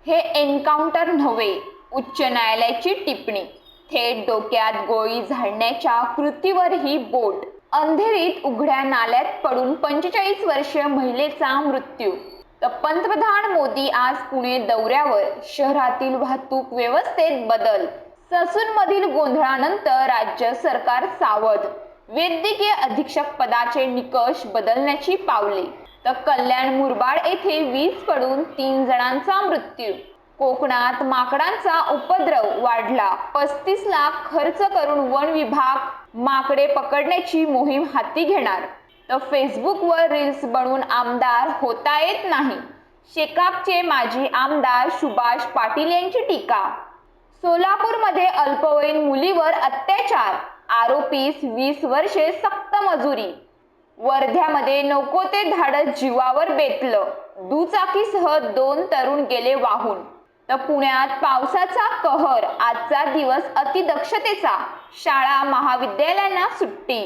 हे एन्काउंटर नव्हे, उच्च न्यायालयाची टिप्पणी. थेट डोक्यात गोळी झाडण्याच्या कृतीवरही बोट. अंधेरीत उघड्या नाल्यात पडून 45 वर्षीय महिलेचा मृत्यू. तर पंतप्रधान मोदी आज पुणे दौऱ्यावर. शहरातील वाहतूक व्यवस्थेत बदल. ससूनमधील गोंधळानंतर राज्य सरकार सावध. वैद्यकीय अधीक्षक पदाचे निकष बदलण्याची पावले. तर कल्याण मुरबाड येथे वीज पडून 3 जणांचा मृत्यू. कोकणात माकडांचा उपद्रव वाढला. 35 लाख खर्च करून वन विभाग माकडे पकडण्याची मोहीम हाती घेणार. तर फेसबुकवर रील्स बनवून आमदार होता येत नाही. शेकापचे माजी आमदार सुभाष पाटील यांची टीका. सोलापूरमध्ये अल्पवयीन मुलीवर अत्याचार, आरोपीस 20 वर्षे सक्त मजुरी. वर्ध्यामध्ये नको ते धाडस जीवावर बेतलं. दुचाकीसह 2 तरुण गेले वाहून. तर पुण्यात पावसाचा कहर. आजचा दिवस अतिदक्षतेचा. शाळा महाविद्यालयांना सुट्टी.